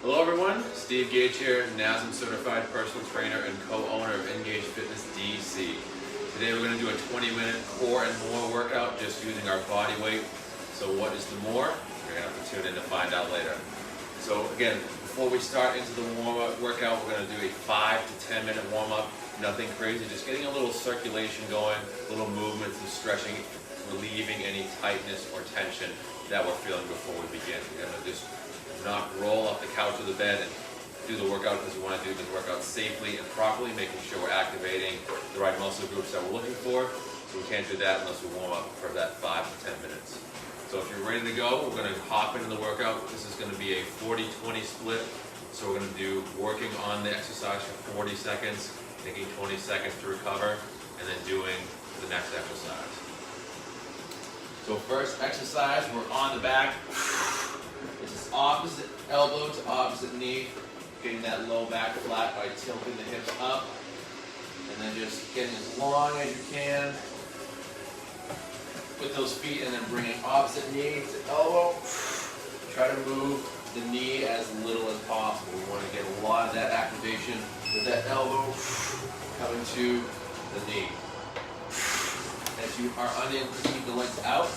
Hello everyone, Steve Gage here, NASM certified personal trainer and co-owner of Engage Fitness DC. Today we're going to do a 20-minute core and more workout just using our body weight. So what is the more? You're going to have to tune in to find out later. So again, before we start into the warm-up workout, we're going to do a 5 to 10 minute warm-up. Nothing crazy, just getting a little circulation going, little movements and stretching, relieving any tightness or tension that we're feeling before we begin. We're going to just not roll off the couch or the bed and do the workout because we want to do the workout safely and properly, making sure we're activating the right muscle groups that we're looking for. So we can't do that unless we warm up for that 5 to 10 minutes. So if you're ready to go, we're going to hop into the workout. This is going to be a 40-20 split. So we're going to do working on the exercise for 40 seconds, taking 20 seconds to recover, and then doing the next exercise. So first exercise, we're on the back. It's opposite elbow to opposite knee, getting that low back flat by tilting the hips up, and then just getting as long as you can with those feet, and then bringing opposite knee to elbow. Try to move the knee as little as possible. We want to get a lot of that activation with that elbow coming to the knee. As you are unable to keep the legs out,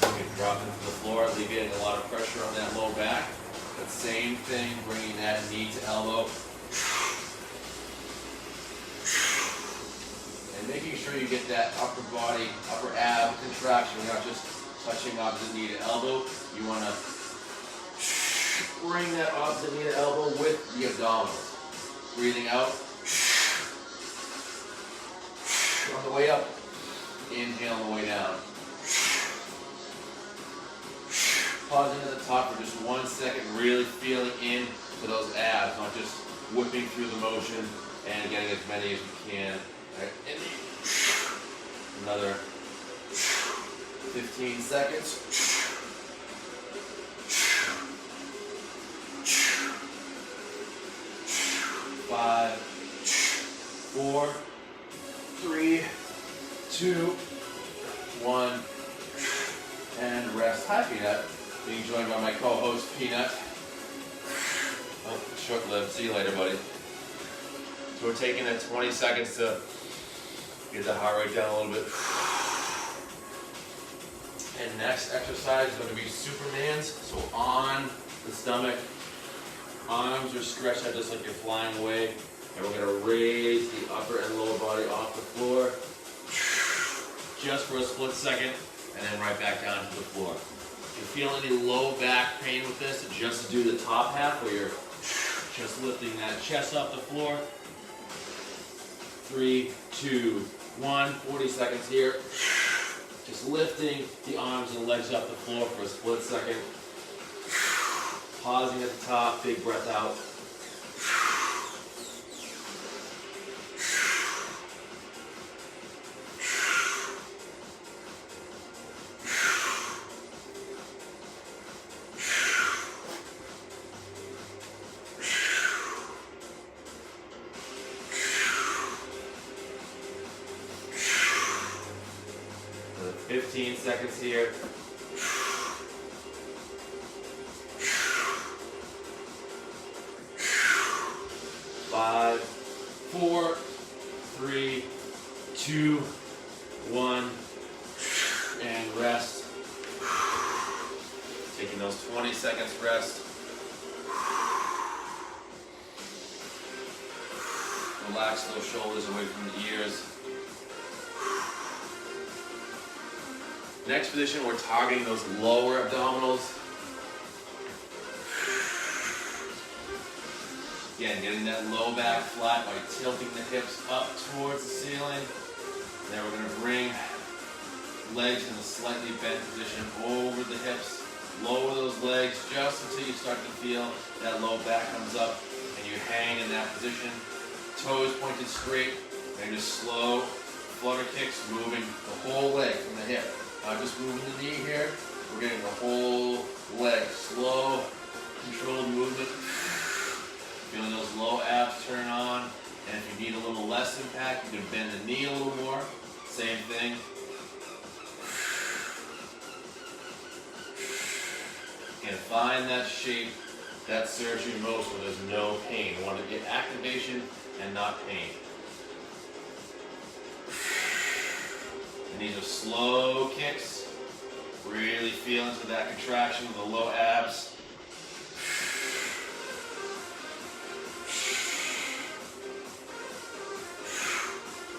you can drop them to the floor, alleviating a lot of pressure on that low back. But same thing, bringing that knee to elbow. And making sure you get that upper body, upper ab contraction. You're not just touching opposite knee to elbow. You want to bring that opposite knee to elbow with the abdominals. Breathing out. On the way up, inhale on the way down. Pausing at the top for just 1 second, really feeling in to those abs, not just whipping through the motion and getting as many as you can. Right. Another 15 seconds. 5, 4, 3, 2, 1, and rest. Hi, Peanut. Being joined by my co-host, Peanut. Oh, short-lived. See you later, buddy. So we're taking that 20 seconds to get the heart rate down a little bit. And next exercise is going to be Superman's. So on the stomach, arms are stretched out just like you're flying away. And we're going to raise the upper and lower body off the floor just for a split second, and then right back down to the floor. If you feel any low back pain with this, just do the top half where you're just lifting that chest off the floor. 3, 2, 1, 40 seconds here. Just lifting the arms and legs off the floor for a split second. Pausing at the top, big breath out. Another 15 seconds here. 5, 4, 3, 2, 1, and rest. Taking those 20 seconds rest. Relax those shoulders away from the ears. Next position, we're targeting those lower abdominals. Again, getting that low back flat by tilting the hips up towards the ceiling. And then we're going to bring legs in a slightly bent position over the hips. Lower those legs just until you start to feel that low back comes up and you hang in that position. Toes pointed straight, and just slow flutter kicks, moving the whole leg from the hip. Not just moving the knee here, we're getting the whole leg. Slow, controlled movement. Feeling those low abs turn on, and if you need a little less impact, you can bend the knee a little more. Same thing. And find that shape That serves you most when there's no pain. You want to get activation and not pain. And these are slow kicks. Really feel into that contraction of the low abs.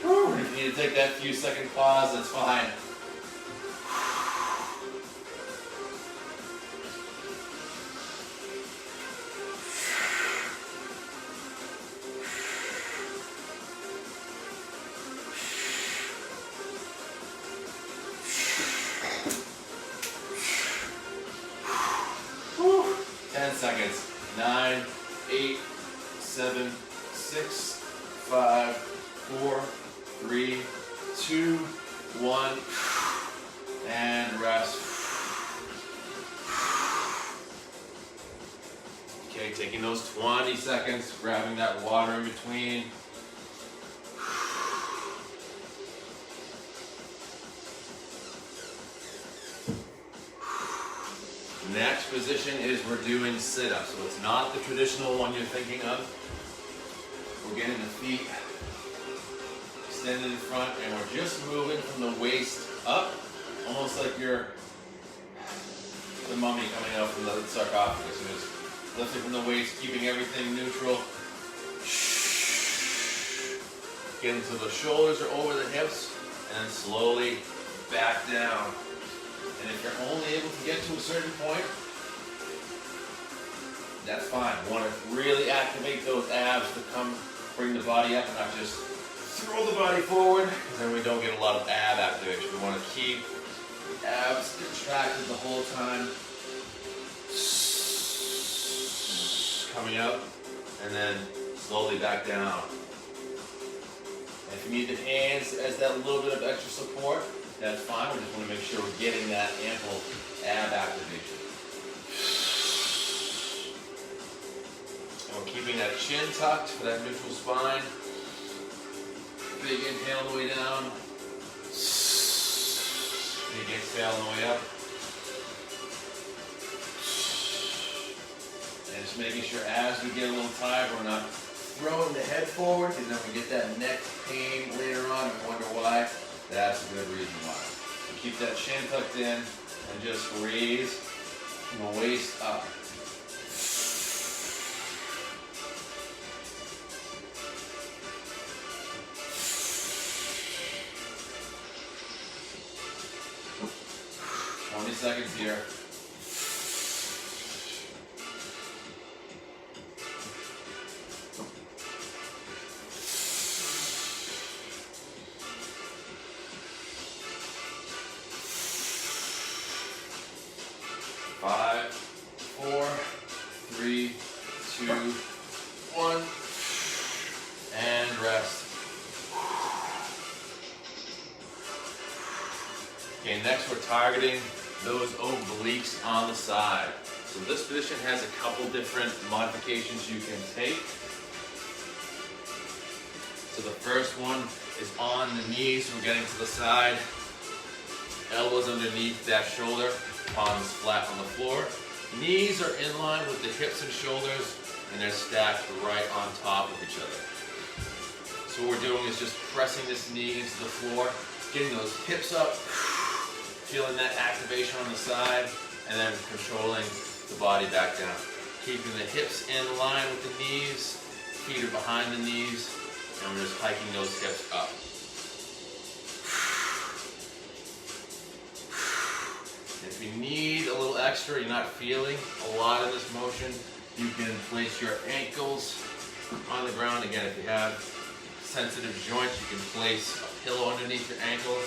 If you need to take that few second pause, that's fine. Whew. 10 seconds. 9, 8, 7, 6, 5, 4, 3, 2, 1, and rest. Okay, taking those 20 seconds, grabbing that water in between. Next position is we're doing sit-ups. So it's not the traditional one you're thinking of. We're getting the feet extended in front, and we're just moving from the waist up, almost like you're the mummy coming out from the sarcophagus. So just lifting from the waist, keeping everything neutral. Getting to the shoulders or over the hips, and then slowly back down. And if you're only able to get to a certain point, that's fine. We want to really activate those abs to bring the body up and not just throw the body forward, because then we don't get a lot of ab activation. We want to keep the abs contracted the whole time. Coming up, and then slowly back down. And if you need the hands as that little bit of extra support, that's fine. We just want to make sure we're getting that ample ab activation. And we're keeping that chin tucked for that neutral spine. Big inhale on the way down. Big exhale on the way up. And just making sure as we get a little tired, we're not throwing the head forward, because then we get that neck pain later on and wonder why. That's a good reason why. So keep that chin tucked in and just raise from the waist up. Seconds here. 5, 4, 3, 2, 1, and rest. Okay, next we're targeting those obliques on the side. So this position has a couple different modifications you can take. So the first one is on the knees. We're getting to the side. Elbows underneath that shoulder, palms flat on the floor. Knees are in line with the hips and shoulders, and they're stacked right on top of each other. So what we're doing is just pressing this knee into the floor, getting those hips up, feeling that activation on the side, and then controlling the body back down. Keeping the hips in line with the knees, feet are behind the knees, and we're just hiking those hips up. If you need a little extra, you're not feeling a lot of this motion, you can place your ankles on the ground. Again, if you have sensitive joints, you can place a pillow underneath your ankles,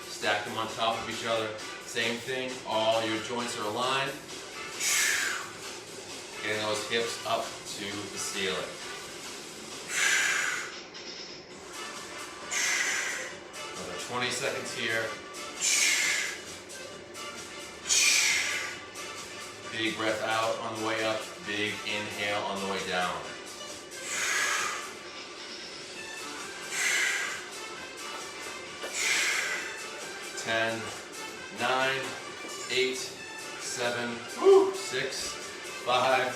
stack them on top of each other. Same thing, all your joints are aligned. Getting those hips up to the ceiling. Another 20 seconds here. Big breath out on the way up, big inhale on the way down. Ten, 9, 8, 7, 6, 5,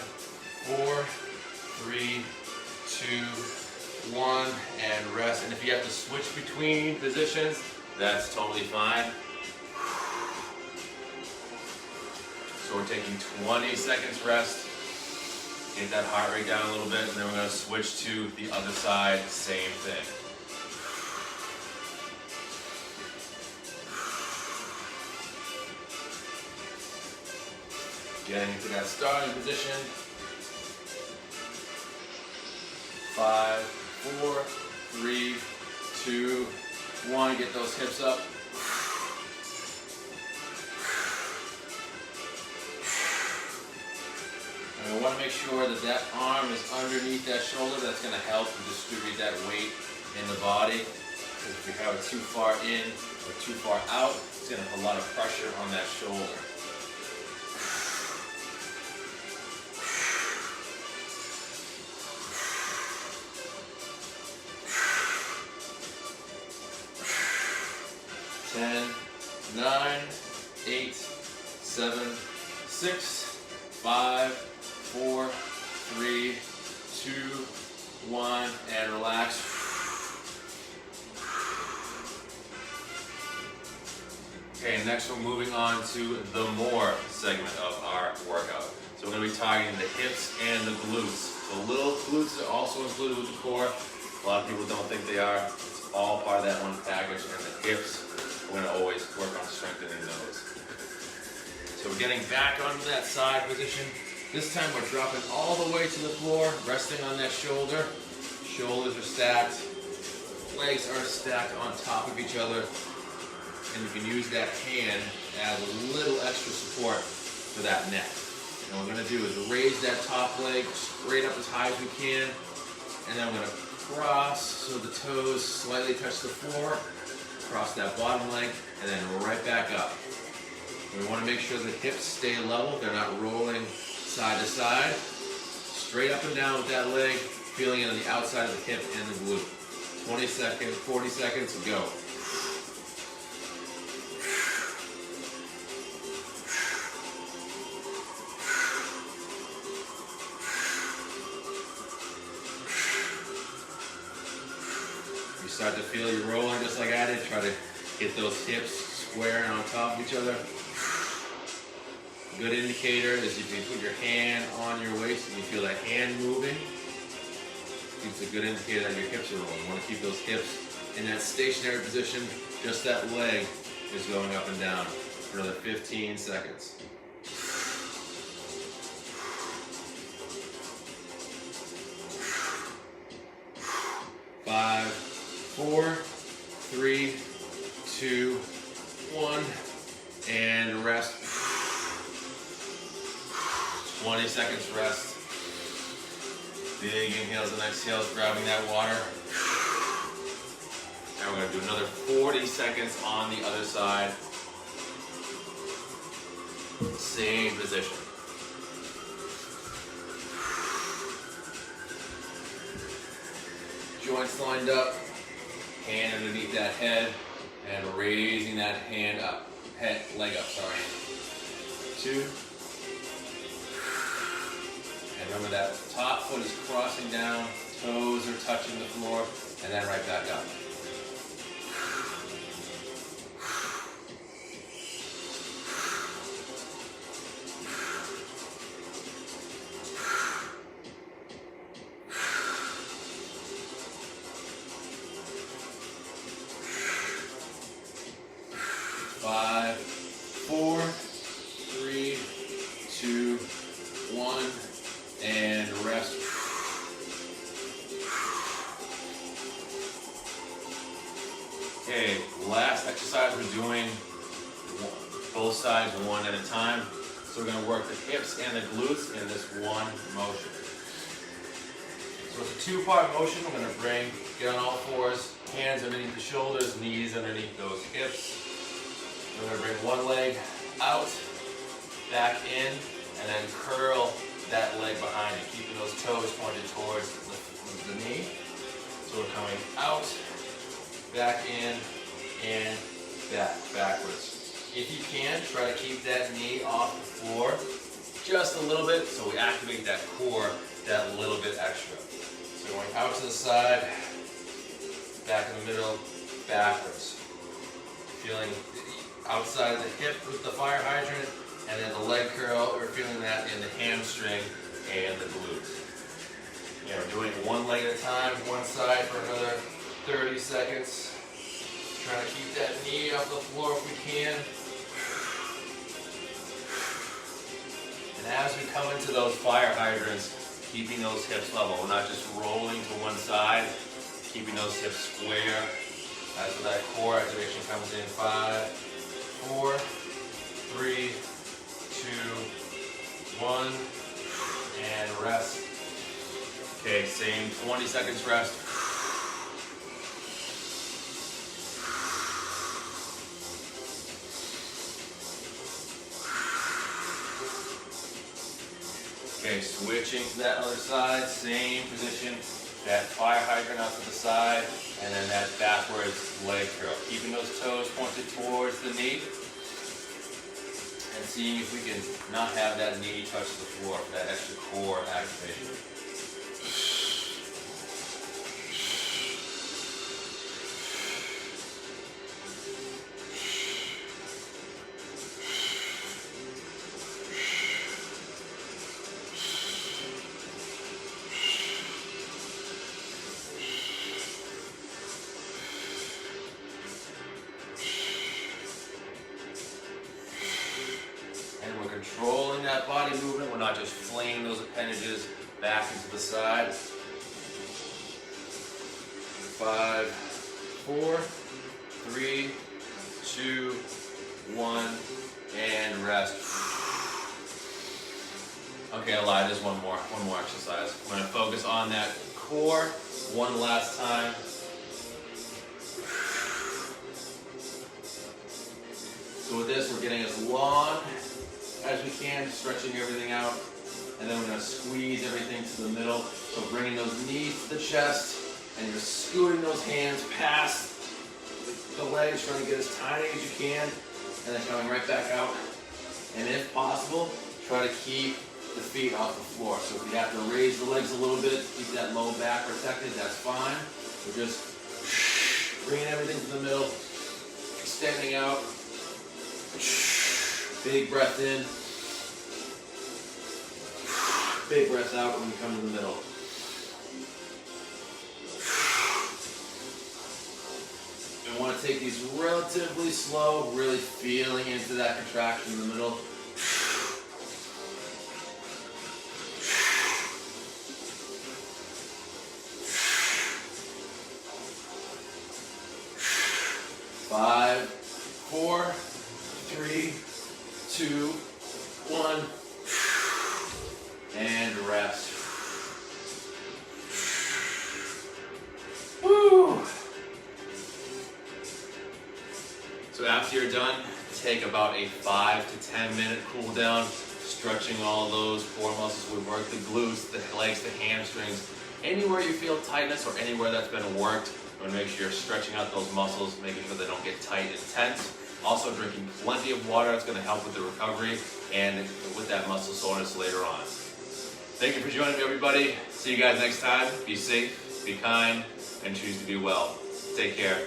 If you have to switch between positions, that's totally fine. So we're taking 20 seconds rest. Get that heart rate down a little bit, and then we're going to switch to the other side, same thing. Getting into that starting position. 5, 4, 3, 2, 1. Get those hips up. And we want to make sure that that arm is underneath that shoulder. That's going to help distribute that weight in the body. Because if we have it too far in or too far out, it's going to put a lot of pressure on that shoulder. Ten, 9, 8, 7, 6, 5, 4, 3, 2, 1, and relax. Okay, next we're moving on to the more segment of our workout. So we're going to be targeting the hips and the glutes. So little glutes are also included with the core. A lot of people don't think they are. It's all part of that one package. And the hips, we're going to always work on strengthening those. So we're getting back onto that side position. This time we're dropping all the way to the floor, resting on that shoulder. Shoulders are stacked. Legs are stacked on top of each other. And you can use that hand as a little extra support for that neck. And what we're going to do is raise that top leg straight up as high as we can. And then we're going to cross so the toes slightly touch the floor. Cross that bottom leg, and then right back up. We want to make sure the hips stay level. They're not rolling side to side. Straight up and down with that leg, feeling it on the outside of the hip and the glute. 20 seconds, 40 seconds, go. You start to feel you rolling just like I did. Try to get those hips square and on top of each other. Good indicator is if you put your hand on your waist and you feel that hand moving, it's a good indicator that your hips are rolling. You want to keep those hips in that stationary position. Just that leg is going up and down for another 15 seconds. 5, 4, 3, 2, 1, and rest. 20 seconds rest. Big inhales and exhales, grabbing that water. And we're going to do another 40 seconds on the other side. Same position. Joints lined up, hand underneath that head, and raising that hand up, leg up, sorry. 2. And remember that top foot is crossing down, toes are touching the floor, and then right back up. Five, 4, 3, 2, 1, and rest. Okay, last exercise we're doing both sides one at a time. So we're going to work the hips and the glutes in this one motion. So it's a 2-part motion. We're going to get on all fours, hands underneath the shoulders, knees underneath those hips. We're going to bring one leg out, back in, and then curl that leg behind you, keeping those toes pointed towards the knee. So we're coming out, back in, and backwards. If you can, try to keep that knee off the floor just a little bit so we activate that core that little bit extra. So going out to the side, back in the middle, backwards. Feeling outside of the hip with the fire hydrant, and then the leg curl, we're feeling that in the hamstring and the glutes. You know, doing one leg at a time, one side for another 30 seconds. Trying to keep that knee off the floor if we can. And as we come into those fire hydrants, keeping those hips level. We're not just rolling to one side, keeping those hips square. That's where that core activation comes in. 5, 4, 3, 2, 1, and rest. Okay, same 20 seconds rest. Okay, switching to that other side, same position, that fire hydrant out to the side, and then that backwards leg curl. Keeping those toes pointed towards the knee, and seeing if we can not have that knee touch the floor for that extra core activation. Controlling that body movement, we're not just flinging those appendages back into the side. 5, 4, 3, 2, 1, and rest. Okay, I lied, there's one more exercise. I'm going to focus on that core one last time. So with this, we're getting as long as we can, stretching everything out, and then we're going to squeeze everything to the middle. So bringing those knees to the chest, and you're scooting those hands past the legs, trying to get as tiny as you can, and then coming right back out. And if possible, try to keep the feet off the floor. So if you have to raise the legs a little bit, keep that low back protected, that's fine. We're just bringing everything to the middle, extending out. Big breath in, big breath out when we come to the middle. We want to take these relatively slow, really feeling into that contraction in the middle. 5, 4, 3, 2, 1, and rest. Woo! So after you're done, take about a 5 to 10 minute cool down, stretching all those core muscles. We work the glutes, the legs, the hamstrings. Anywhere you feel tightness or anywhere that's been worked, you want to make sure you're stretching out those muscles, making sure they don't get tight and tense. Also drinking plenty of water, it's going to help with the recovery and with that muscle soreness later on. Thank you for joining me, everybody. See you guys next time. Be safe, be kind, and choose to be well. Take care.